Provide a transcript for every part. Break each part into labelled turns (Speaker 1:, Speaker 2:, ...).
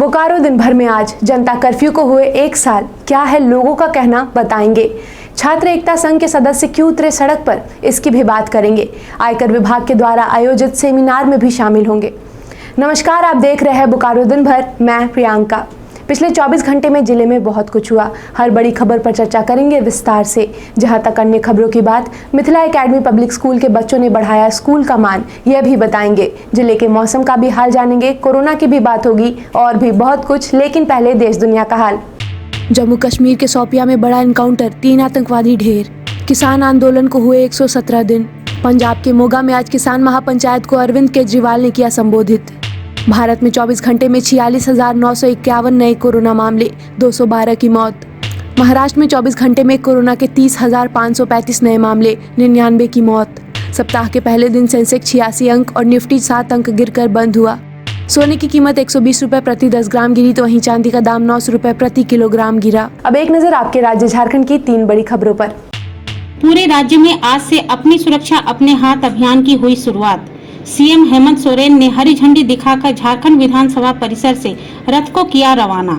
Speaker 1: बोकारो दिन भर में आज जनता कर्फ्यू को हुए 1 साल, क्या है लोगों का कहना, बताएंगे। छात्र एकता संघ के सदस्य क्यों उतरे सड़क पर, इसकी भी बात करेंगे। आयकर विभाग के द्वारा आयोजित सेमिनार में भी शामिल होंगे। नमस्कार, आप देख रहे हैं बोकारो दिन भर, मैं प्रियंका। पिछले 24 घंटे में जिले में बहुत कुछ हुआ। हर बड़ी खबर पर चर्चा करेंगे विस्तार से। जहां तक अन्य खबरों की बात, मिथिला एकेडमी पब्लिक स्कूल के बच्चों ने बढ़ाया स्कूल का मान, यह भी बताएंगे। जिले के मौसम का भी हाल जानेंगे, कोरोना की भी बात होगी और भी बहुत कुछ। लेकिन पहले देश दुनिया का हाल। जम्मू कश्मीर के शोपियां में बड़ा एनकाउंटर, 3 आतंकवादी ढेर। किसान आंदोलन को हुए 117 दिन। पंजाब के मोगा में आज किसान महापंचायत को अरविंद केजरीवाल ने किया संबोधित। भारत में 24 घंटे में 46,951 नए कोरोना मामले, 212 की मौत। महाराष्ट्र में 24 घंटे में कोरोना के 30,535 नए मामले, 99 की मौत। सप्ताह के पहले दिन सेंसेक्स 86 अंक और निफ्टी 7 अंक गिरकर बंद हुआ। सोने की कीमत 120 रुपए प्रति 10 ग्राम गिरी तो वहीं चांदी का दाम 900 रुपए प्रति किलोग्राम गिरा। अब एक नजर आपके राज्य झारखंड की 3 बड़ी खबरों पर।
Speaker 2: पूरे राज्य में आज से अपनी सुरक्षा अपने हाथ अभियान की हुई शुरुआत। सीएम हेमंत सोरेन ने हरी झंडी दिखाकर झारखंड विधानसभा परिसर से रथ को किया रवाना।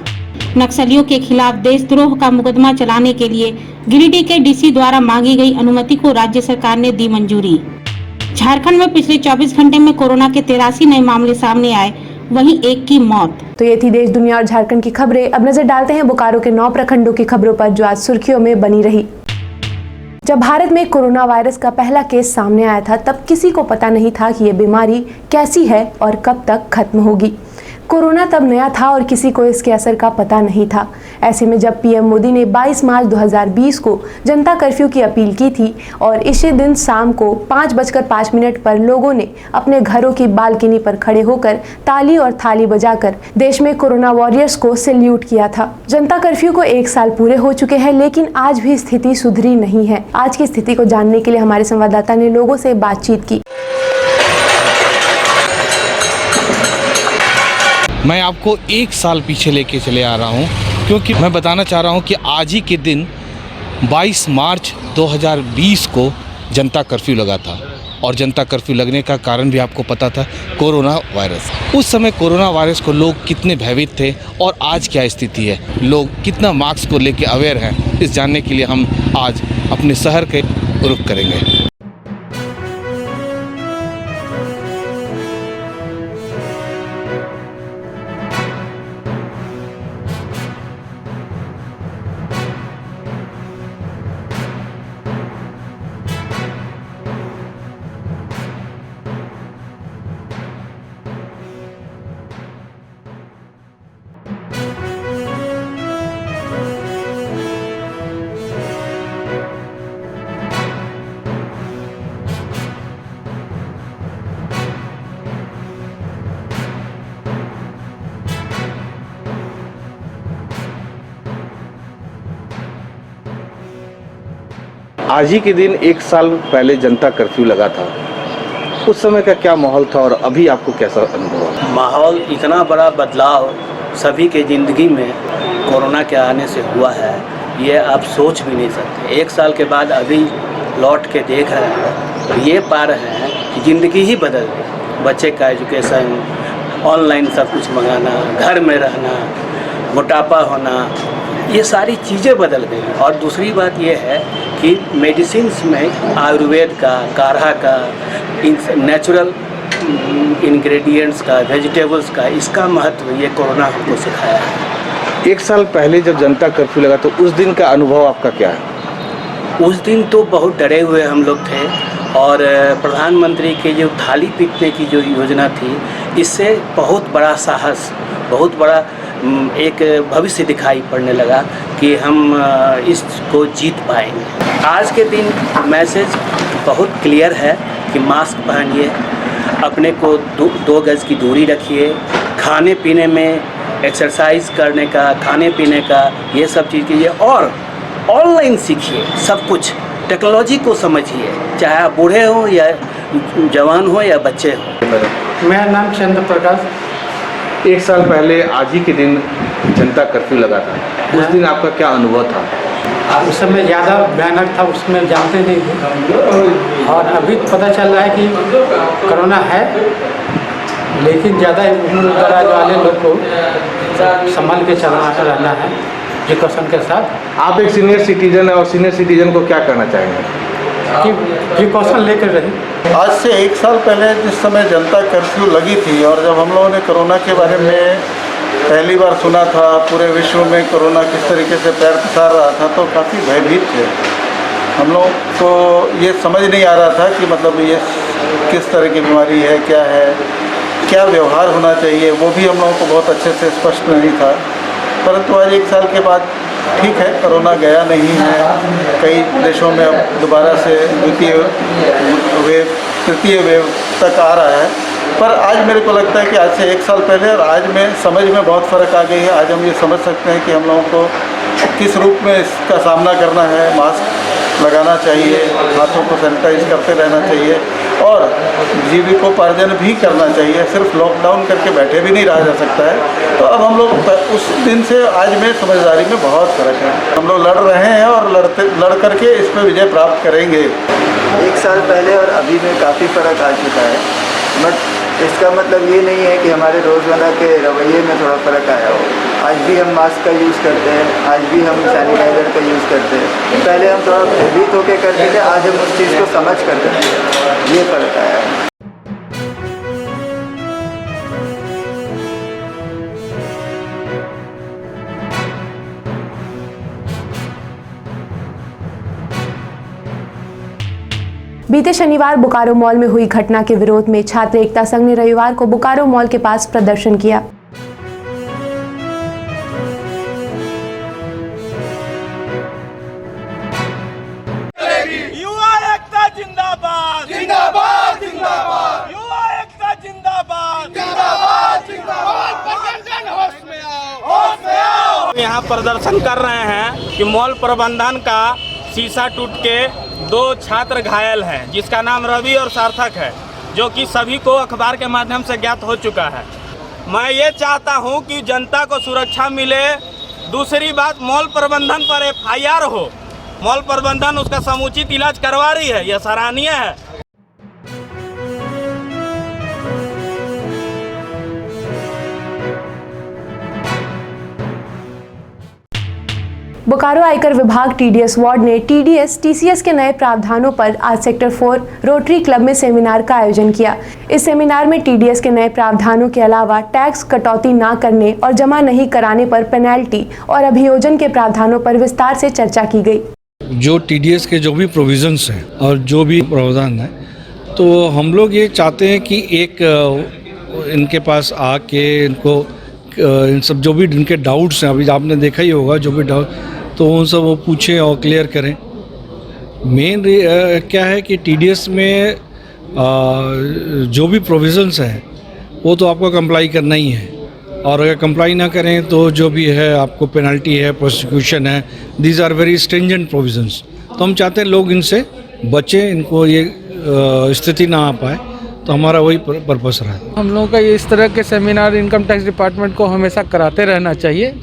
Speaker 2: नक्सलियों के खिलाफ देशद्रोह का मुकदमा चलाने के लिए गिरिडीह के डीसी द्वारा मांगी गई अनुमति को राज्य सरकार ने दी मंजूरी। झारखंड में पिछले 24 घंटे में कोरोना के 83 नए मामले सामने आए, वहीं 1 की मौत।
Speaker 1: तो ये थी देश दुनिया और झारखंड की खबरें। अब नजर डालते हैं बोकारो के 9 प्रखंडों की खबरों पर, जो आज सुर्खियों में बनी रही। जब भारत में कोरोना वायरस का पहला केस सामने आया था, तब किसी को पता नहीं था कि ये बीमारी कैसी है और कब तक खत्म होगी। कोरोना तब नया था और किसी को इसके असर का पता नहीं था। ऐसे में जब पीएम मोदी ने 22 मार्च 2020 को जनता कर्फ्यू की अपील की थी और इसी दिन शाम को 5:05 पर लोगों ने अपने घरों की बालकनी पर खड़े होकर ताली और थाली बजाकर देश में कोरोना वॉरियर्स को सैल्यूट किया था। जनता कर्फ्यू को 1 साल पूरे हो चुके हैं, लेकिन आज भी स्थिति सुधरी नहीं है। आज की स्थिति को जानने के लिए हमारे संवाददाता ने लोगों से बातचीत की।
Speaker 3: मैं आपको 1 साल पीछे लेके चले आ रहा हूं, क्योंकि मैं बताना चाह रहा हूं कि आज ही के दिन 22 मार्च 2020 को जनता कर्फ्यू लगा था। और जनता कर्फ्यू लगने का कारण भी आपको पता था, कोरोना वायरस। उस समय कोरोना वायरस को लोग कितने भयभीत थे और आज क्या स्थिति है, लोग कितना मास्क को लेके अवेयर हैं, इस जानने के लिए हम आज अपने शहर के रुख करेंगे। आज ही के दिन 1 साल पहले जनता कर्फ्यू लगा था। उस समय का क्या माहौल था और अभी आपको कैसा अनुभव है?
Speaker 4: माहौल इतना बड़ा बदलाव सभी के ज़िंदगी में कोरोना के आने से हुआ है, ये आप सोच भी नहीं सकते। 1 साल के बाद अभी लौट के देख रहे हैं तो ये पा रहे हैं कि ज़िंदगी ही बदल गई। बच्चे का एजुकेशन, ऑनलाइन सब कुछ मंगाना, घर में रहना, मोटापा होना, ये सारी चीज़ें बदल गई। और दूसरी बात ये है कि मेडिसिन्स में आयुर्वेद का, काढ़ा का, नेचुरल इंग्रेडिएंट्स का, वेजिटेबल्स का, इसका महत्व ये कोरोना हमको सिखाया है।
Speaker 3: 1 साल पहले जब जनता कर्फ्यू लगा तो उस दिन का अनुभव आपका क्या है?
Speaker 4: उस दिन तो बहुत डरे हुए हम लोग थे और प्रधानमंत्री के जो थाली पीटने की जो योजना थी, इससे बहुत बड़ा साहस, बहुत बड़ा एक भविष्य दिखाई पड़ने लगा कि हम इसको जीत पाएंगे। आज के दिन मैसेज बहुत क्लियर है कि मास्क पहनिए, अपने को 2 गज की दूरी रखिए, खाने पीने में एक्सरसाइज करने का, खाने पीने का, ये सब चीज़ कीजिए और ऑनलाइन सीखिए सब कुछ। टेक्नोलॉजी को समझिए, चाहे आप बूढ़े हो या जवान हो या बच्चे हो।
Speaker 5: मेरा नाम चंद्र प्रकाश।
Speaker 3: 1 साल पहले आज ही के दिन जनता कर्फ्यू लगा था, उस दिन आपका क्या अनुभव था?
Speaker 5: उस समय ज़्यादा भयानक था, उसमें जानते नहीं थे। और अभी पता चल रहा है कि कोरोना है, लेकिन ज़्यादा उम्र दराज वाले लोग को संभल के चलना रहना है प्रिकॉशन के साथ।
Speaker 6: आप एक सीनियर सिटीजन है और सीनियर सिटीजन को क्या करना चाहेंगे?
Speaker 5: कि प्रिकॉशन लेकर रहे।
Speaker 7: आज से 1 साल पहले जिस समय जनता कर्फ्यू लगी थी और जब हम लोगों ने कोरोना के बारे में पहली बार सुना था, पूरे विश्व में कोरोना किस तरीके से पैर पसार रहा था, तो काफ़ी भयभीत थे हम लोग। तो ये समझ नहीं आ रहा था कि मतलब ये किस तरह की बीमारी है, क्या व्यवहार होना चाहिए, वो भी हम लोगों को बहुत अच्छे से स्पष्ट नहीं था। परंतु आज 1 साल के बाद ठीक है, कोरोना गया नहीं है। कई देशों में अब दोबारा से द्वितीय वेव, तृतीय वेव तक आ रहा है। पर आज मेरे को लगता है कि आज से 1 साल पहले और आज में समझ में बहुत फ़र्क आ गई है। आज हम ये समझ सकते हैं कि हम लोगों को किस रूप में इसका सामना करना है। मास्क लगाना चाहिए, हाथों को सैनिटाइज करते रहना चाहिए और जीविकोपार्जन भी करना चाहिए। सिर्फ लॉकडाउन करके बैठे भी नहीं रहा जा सकता है। तो अब हम लोग उस दिन से आज में समझदारी में बहुत फ़र्क है। हम लोग लड़ रहे हैं और लड़ करके इस पर विजय प्राप्त करेंगे।
Speaker 8: 1 साल पहले और अभी में काफ़ी फ़र्क आ चुका है। बट इसका मतलब ये नहीं है कि हमारे रोज़मर्रा के रवैये में थोड़ा फ़र्क आया हो। आज भी हम मास्क का यूज़ करते हैं, आज भी हम सैनिटाइज़र का यूज़ करते हैं। पहले हम थोड़ा भयभीत होकर करते थे, आज हम उस चीज़ को समझ करते हैं। ये फ़र्क आया है।
Speaker 1: बीते शनिवार बोकारो मॉल में हुई घटना के विरोध में छात्र एकता संघ ने रविवार को बोकारो मॉल के पास प्रदर्शन किया।
Speaker 9: युवा एकता जिंदाबाद जिंदाबाद जिंदाबाद, युवा एकता जिंदाबाद जिंदाबाद जिंदाबाद, प्रदर्शन होश में आओ। यहाँ प्रदर्शन कर रहे हैं कि मॉल प्रबंधन का शीशा टूट के 2 छात्र घायल हैं, जिसका नाम रवि और सार्थक है, जो कि सभी को अखबार के माध्यम से ज्ञात हो चुका है। मैं ये चाहता हूं कि जनता को सुरक्षा मिले। दूसरी बात, मॉल प्रबंधन पर FIR हो। मॉल प्रबंधन उसका समुचित इलाज करवा रही है, यह सराहनीय है।
Speaker 1: बोकारो आयकर विभाग TDS वार्ड ने TDS TCS के नए प्रावधानों पर आज सेक्टर 4 रोटरी क्लब में सेमिनार का आयोजन किया। इस सेमिनार में TDS के नए प्रावधानों के अलावा टैक्स कटौती न करने और जमा नहीं कराने पर पेनल्टी और अभियोजन के प्रावधानों पर विस्तार से चर्चा की गई।
Speaker 10: जो TDS के जो भी प्रोविजंस हैं और जो भी प्रावधान है, तो हम लोग ये चाहते हैं कि एक इनके पास आके इनको इन सब जो भी इनके डाउट्स हैं, अभी आपने देखा ही होगा जो भी डाउट, तो उन सब वो पूछें और क्लियर करें। मेन क्या है कि TDS में जो भी प्रोविजंस हैं वो तो आपको कंप्लाई करना ही है, और अगर कंप्लाई ना करें तो जो भी है आपको पेनल्टी है, प्रोसिक्यूशन है। These are very stringent provisions. तो हम चाहते हैं लोग इनसे बचें, इनको ये स्थिति ना आ पाए, तो हमारा वही पर्पस रहा है।
Speaker 11: हम लोगों का ये इस तरह के सेमिनार इनकम टैक्स डिपार्टमेंट को हमेशा कराते रहना चाहिए।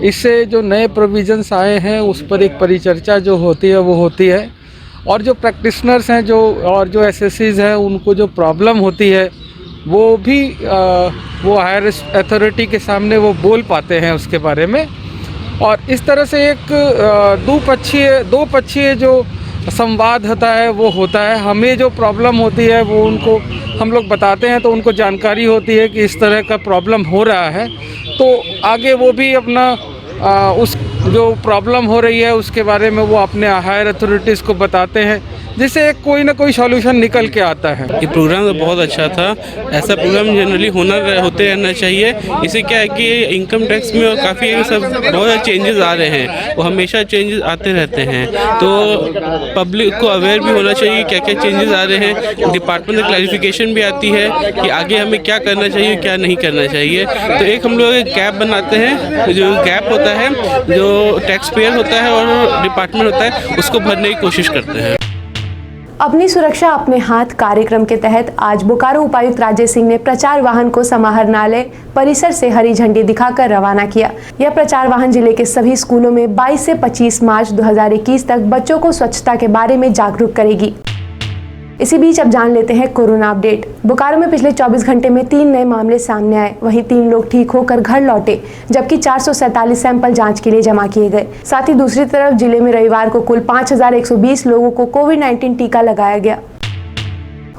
Speaker 11: इससे जो नए प्रोविजंस आए हैं उस पर एक परिचर्चा जो होती है वो होती है, और जो प्रैक्टिशनर्स हैं और जो एसएससीज हैं उनको जो प्रॉब्लम होती है वो भी वो हायर अथॉरिटी के सामने वो बोल पाते हैं उसके बारे में। और इस तरह से एक दो पक्षीय जो संवाद होता है वो होता है। हमें जो प्रॉब्लम होती है वो उनको हम लोग बताते हैं, तो उनको जानकारी होती है कि इस तरह का प्रॉब्लम हो रहा है, तो आगे वो भी अपना उस जो प्रॉब्लम हो रही है उसके बारे में वो अपने हायर अथॉरिटीज़ को बताते हैं, जिससे कोई ना कोई सॉल्यूशन निकल के आता है।
Speaker 12: ये प्रोग्राम तो बहुत अच्छा था। ऐसा प्रोग्राम जनरली होते रहना चाहिए। इससे क्या है कि इनकम टैक्स में काफ़ी बहुत सारे चेंजेस आ रहे हैं, वो हमेशा चेंजेस आते रहते हैं, तो पब्लिक को अवेयर भी होना चाहिए क्या क्या चेंजेस आ रहे हैं। डिपार्टमेंट में क्लैरिफिकेशन भी आती है कि आगे हमें क्या करना चाहिए क्या नहीं करना चाहिए। तो एक हम लोग एक गैप बनाते हैं, जो गैप होता है जो टैक्स पेयर होता है और डिपार्टमेंट होता है उसको भरने की कोशिश करते हैं।
Speaker 1: अपनी सुरक्षा अपने हाथ कार्यक्रम के तहत आज बोकारो उपायुक्त राजेश सिंह ने प्रचार वाहन को समाहरणालय परिसर से हरी झंडी दिखाकर रवाना किया। यह प्रचार वाहन जिले के सभी स्कूलों में 22 से 25 मार्च 2021 तक बच्चों को स्वच्छता के बारे में जागरूक करेगी। इसी बीच अब जान लेते हैं कोरोना अपडेट। बोकारो में पिछले 24 घंटे में 3 नए मामले सामने आए। वहीं 3 लोग ठीक होकर घर लौटे, जबकि 447 सैंपल जांच के लिए जमा किए गए। साथ ही दूसरी तरफ जिले में रविवार को कुल 5120 लोगों को कोविड-19 टीका लगाया गया।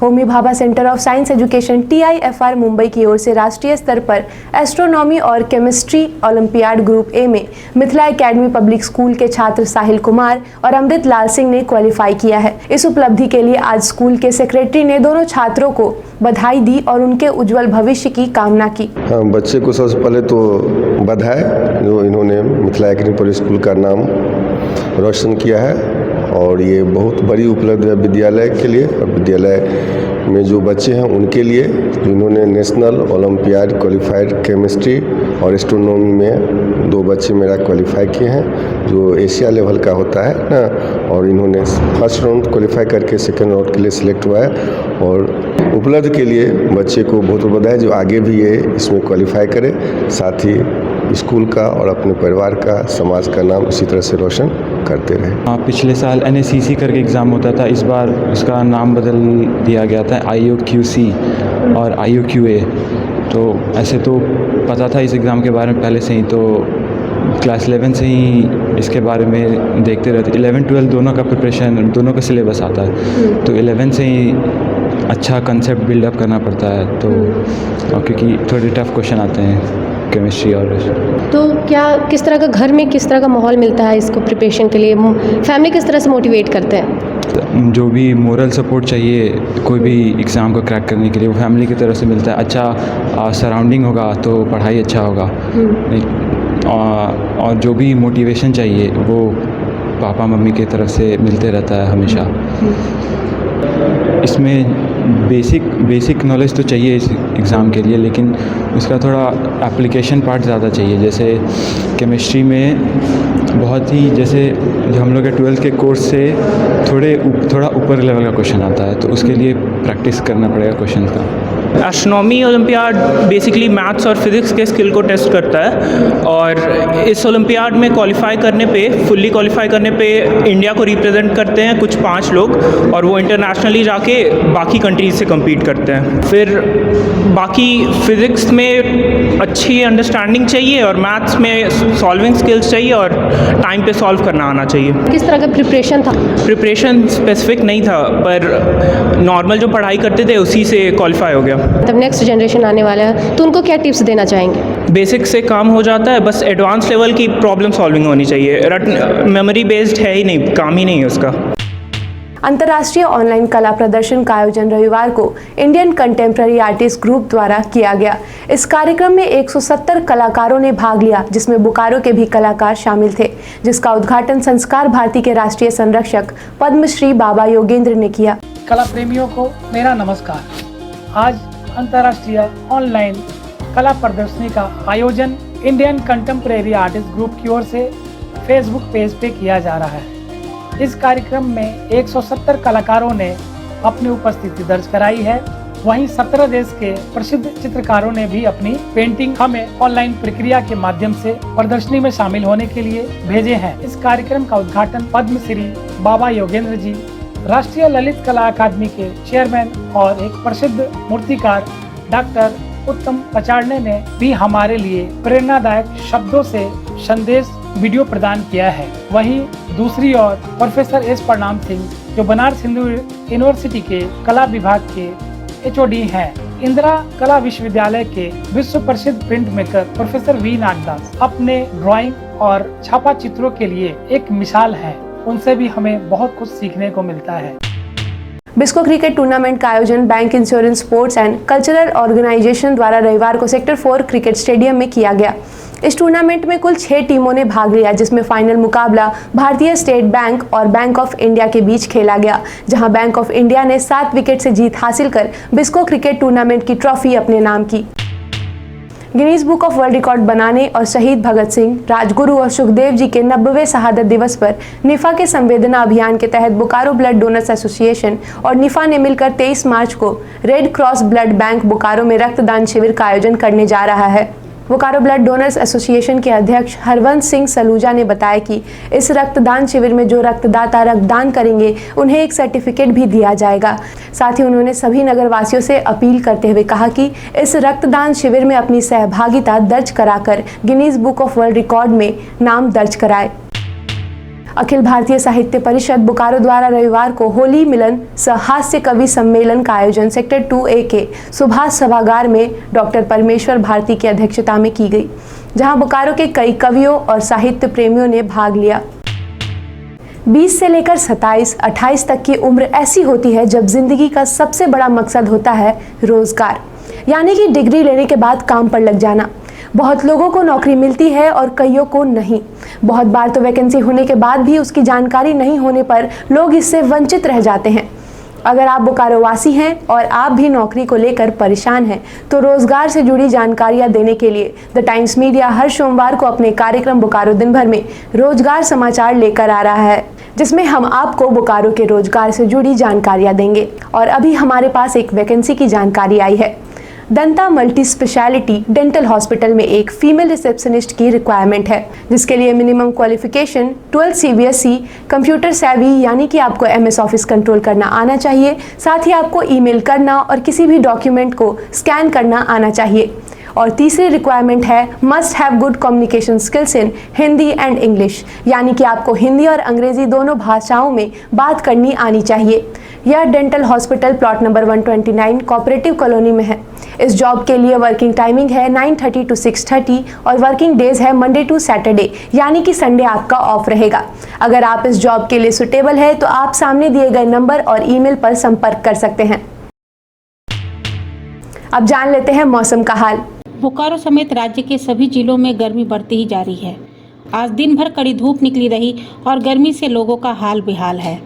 Speaker 1: Homi Bhabha centre of science education TIFR Mumbai की ओर से राष्ट्रीय स्तर पर एस्ट्रोनॉमी और केमिस्ट्री ओलंपियाड ग्रुप ए में मिथिला एकेडमी पब्लिक स्कूल के छात्र साहिल कुमार और अमृत लाल सिंह ने क्वालिफाई किया है। इस उपलब्धि के लिए आज स्कूल के सेक्रेटरी ने दोनों छात्रों को बधाई दी और उनके उज्जवल भविष्य की कामना की।
Speaker 13: बच्चे को सबसे पहले तो बधाई, जो इन्होंने मिथिला एकेडमी पब्लिक स्कूल का नाम रोशन किया है और ये बहुत बड़ी उपलब्धि है विद्यालय के लिए और विद्यालय में जो बच्चे हैं उनके लिए, जिन्होंने नेशनल ओलंपियाड क्वालिफाइड केमिस्ट्री और एस्ट्रोनॉमी में 2 बच्चे मेरा क्वालिफाई किए हैं, जो एशिया लेवल का होता है ना, और इन्होंने फर्स्ट राउंड क्वालिफाई करके सेकेंड राउंड के लिए सिलेक्ट हुआ है। और उपलब्धि के लिए बच्चे को बहुत बधाई, जो आगे भी ये इसमें क्वालिफाई करे, साथ ही स्कूल का और अपने परिवार का, समाज का नाम इसी तरह से रोशन करते रहे।
Speaker 14: पिछले साल NSCC करके एग्ज़ाम होता था, इस बार उसका नाम बदल दिया गया था IOQC और IOQA। तो ऐसे तो पता था इस एग्ज़ाम के बारे में पहले से ही, तो क्लास 11 से ही इसके बारे में देखते रहते। 11-12 दोनों का प्रिपरेशन, दोनों का सिलेबस आता है, तो 11 से ही अच्छा कंसेप्ट बिल्डअप करना पड़ता है। तो क्योंकि थोड़े टफ क्वेश्चन आते हैं केमिस्ट्री और
Speaker 15: तो क्या किस तरह का घर में किस तरह का माहौल मिलता है इसको प्रिपरेशन के लिए? फैमिली किस तरह से मोटिवेट करते हैं?
Speaker 14: जो भी मोरल सपोर्ट चाहिए कोई भी एग्ज़ाम को क्रैक करने के लिए, वो फैमिली की तरफ से मिलता है। अच्छा सराउंडिंग होगा तो पढ़ाई अच्छा होगा, और जो भी मोटिवेशन चाहिए वो पापा मम्मी की तरफ से मिलते रहता है हमेशा। इसमें बेसिक नॉलेज तो चाहिए इस एग्ज़ाम के लिए, लेकिन उसका थोड़ा एप्लीकेशन पार्ट ज़्यादा चाहिए। जैसे केमिस्ट्री में बहुत ही, जैसे जो हम लोग के 12th के कोर्स से थोड़ा ऊपर लेवल का क्वेश्चन आता है, तो उसके लिए प्रैक्टिस करना पड़ेगा क्वेश्चन का।
Speaker 16: एस्ट्रोनॉमी ओलंपियाड बेसिकली मैथ्स और फिज़िक्स के स्किल को टेस्ट करता है, और इस ओलंपियाड में फुल्ली क्वालिफाई करने पे इंडिया को रिप्रेजेंट करते हैं कुछ 5 लोग, और वो इंटरनेशनली जाके बाकी कंट्रीज से कम्पीट करते हैं। फिर बाकी फिज़िक्स में अच्छी अंडरस्टैंडिंग चाहिए, और मैथ्स में सॉल्विंग स्किल्स चाहिए, और टाइम पे सॉल्व करना आना चाहिए।
Speaker 15: किस तरह का प्रिपरेशन था?
Speaker 16: प्रिपरेशन स्पेसिफिक नहीं था, पर नॉर्मल जो पढ़ाई करते थे उसी से क्वालिफाई हो गया।
Speaker 15: तब नेक्स्ट जनरेशन आने वाला है, तो उनको क्या टिप्स देना चाहेंगे?
Speaker 16: बेसिक से काम हो जाता है, बस एडवांस लेवल की प्रॉब्लम सॉल्विंग होनी चाहिए। मेमोरी बेस्ड है ही नहीं, काम ही नहीं है उसका।
Speaker 1: अंतर्राष्ट्रीय ऑनलाइन कला प्रदर्शन का आयोजन रविवार को इंडियन कंटेम्प्ररी आर्टिस्ट ग्रुप द्वारा किया गया। इस कार्यक्रम में 170 कलाकारों ने भाग लिया, जिसमें बोकारो के भी कलाकार शामिल थे, जिसका उद्घाटन संस्कार भारती के राष्ट्रीय संरक्षक पद्मश्री बाबा योगेंद्र ने किया।
Speaker 17: कला प्रेमियों को मेरा नमस्कार। आज अंतर्राष्ट्रीय ऑनलाइन कला प्रदर्शनी का आयोजन इंडियन कंटेम्प्ररी आर्टिस्ट ग्रुप की ओर से फेसबुक पेज पे किया जा रहा है। इस कार्यक्रम में 170 कलाकारों ने अपनी उपस्थिति दर्ज कराई है। वहीं 17 देश के प्रसिद्ध चित्रकारों ने भी अपनी पेंटिंग हमें ऑनलाइन प्रक्रिया के माध्यम से प्रदर्शनी में शामिल होने के लिए भेजे हैं। इस कार्यक्रम का उद्घाटन पद्मश्री बाबा योगेंद्र जी, राष्ट्रीय ललित कला अकादमी के चेयरमैन और एक प्रसिद्ध मूर्तिकार डॉक्टर उत्तम पचाड़ने ने भी हमारे लिए प्रेरणादायक शब्दों से संदेश वीडियो प्रदान किया है। वहीं दूसरी ओर प्रोफेसर एस प्रणाम सिंह, जो बनारस हिंदू यूनिवर्सिटी के कला विभाग के HOD हैं, इंदिरा कला विश्वविद्यालय के विश्व प्रसिद्ध print maker professor V Nagdas अपने ड्राइंग और छापा चित्रों के लिए एक मिसाल है। उनसे भी हमें बहुत कुछ सीखने को मिलता है।
Speaker 1: बिस्को क्रिकेट टूर्नामेंट का आयोजन bank insurance sports and cultural organisation द्वारा रविवार को सेक्टर 4 क्रिकेट स्टेडियम में किया गया। इस टूर्नामेंट में कुल 6 टीमों ने भाग लिया, जिसमें फाइनल मुकाबला भारतीय स्टेट बैंक और बैंक ऑफ इंडिया के बीच खेला गया, जहां बैंक ऑफ इंडिया ने 7 विकेट से जीत हासिल कर बिस्को क्रिकेट टूर्नामेंट की ट्रॉफी अपने नाम की। Guinness book of world record बनाने और शहीद भगत सिंह, राजगुरु और सुखदेव जी के 90वें शहादत दिवस पर निफा के संवेदना अभियान के तहत बोकारो ब्लड डोनर्स एसोसिएशन और निफा ने मिलकर 23 मार्च को red cross blood bank Bokaro में रक्तदान शिविर का आयोजन करने जा रहा है। बोकारो ब्लड डोनर्स एसोसिएशन के अध्यक्ष हरवंश सिंह सलूजा ने बताया कि इस रक्तदान शिविर में जो रक्तदाता रक्तदान करेंगे उन्हें एक सर्टिफिकेट भी दिया जाएगा। साथ ही उन्होंने सभी नगरवासियों से अपील करते हुए कहा कि इस रक्तदान शिविर में अपनी सहभागिता दर्ज कराकर Guinness book of world record में नाम दर्ज कराए। अखिल भारतीय साहित्य परिषद बोकारो द्वारा रविवार को होली मिलन हास्य कवि सम्मेलन का आयोजन सेक्टर 2A के सुभाष सभागार में डॉक्टर परमेश्वर भारती की अध्यक्षता में की गई, जहां बोकारो के कई कवियों और साहित्य प्रेमियों ने भाग लिया। 20 से लेकर 27-28 तक की उम्र ऐसी होती है जब जिंदगी का सबसे बड़ा मकसद होता है रोजगार, यानी कि डिग्री लेने के बाद काम पर लग जाना। बहुत लोगों को नौकरी मिलती है और कईयों को नहीं। बहुत बार तो वैकेंसी होने के बाद भी उसकी जानकारी नहीं होने पर लोग इससे वंचित रह जाते हैं। अगर आप बोकारो वासी हैं और आप भी नौकरी को लेकर परेशान हैं, तो रोजगार से जुड़ी जानकारियां देने के लिए द टाइम्स मीडिया हर सोमवार को अपने कार्यक्रम बोकारो दिन भर में रोजगार समाचार लेकर आ रहा है, जिसमें हम आपको बोकारो के रोजगार से जुड़ी जानकारियां देंगे। और अभी हमारे पास एक वैकेंसी की जानकारी आई है। दंता मल्टी स्पेशलिटी डेंटल हॉस्पिटल में एक फीमेल रिसेप्शनिस्ट की रिक्वायरमेंट है, जिसके लिए मिनिमम क्वालिफिकेशन 12 CBSE कंप्यूटर सेवी, यानी कि आपको MS ऑफिस कंट्रोल करना आना चाहिए। साथ ही आपको ईमेल करना और किसी भी डॉक्यूमेंट को स्कैन करना आना चाहिए। और तीसरी रिक्वायरमेंट है must have good communication skills in Hindi and English, यानी कि आपको हिंदी और अंग्रेजी दोनों भाषाओं में बात करनी आनी चाहिए। यह dental hospital plot number 129 cooperative colony में है। इस जॉब के लिए वर्किंग टाइमिंग है 9:30 to 6:30 और वर्किंग डेज है मंडे टू सैटरडे, यानी कि संडे आपका ऑफ रहेगा। अगर आप इस जॉब के लिए सुटेबल है तो आप सामने दिए गए नंबर और ईमेल पर संपर्क कर सकते हैं। अब जान लेते हैं मौसम का हाल।
Speaker 2: बोकारो समेत राज्य के सभी जिलों में गर्मी बढ़ती ही जा रही है। आज दिन भर कड़ी धूप निकली रही और गर्मी से लोगों का हाल बेहाल है।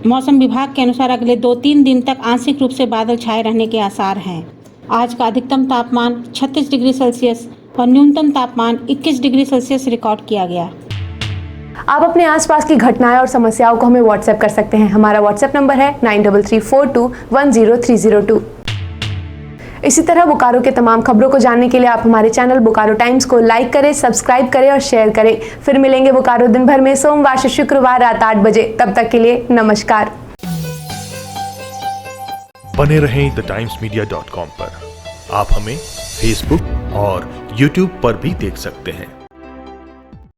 Speaker 2: मौसम विभाग के अनुसार अगले 2-3 दिन तक आंशिक रूप से बादल छाए रहने के आसार हैं। आज का अधिकतम तापमान 36 डिग्री सेल्सियस और न्यूनतम तापमान 21 डिग्री सेल्सियस रिकॉर्ड किया गया।
Speaker 1: आप अपने आसपास की घटनाएं और समस्याओं को हमें व्हाट्सएप कर सकते हैं। हमारा व्हाट्सएप नंबर है 9334210302। इसी तरह बोकारो के तमाम खबरों को जानने के लिए आप हमारे चैनल बोकारो टाइम्स को लाइक करें, सब्सक्राइब करें और शेयर करें। फिर मिलेंगे बोकारो दिन भर में सोमवार से शुक्रवार रात 8 बजे। तब तक के लिए नमस्कार।
Speaker 18: बने रहें TheTimesMedia.com पर। आप हमें Facebook और YouTube पर भी देख सकते हैं।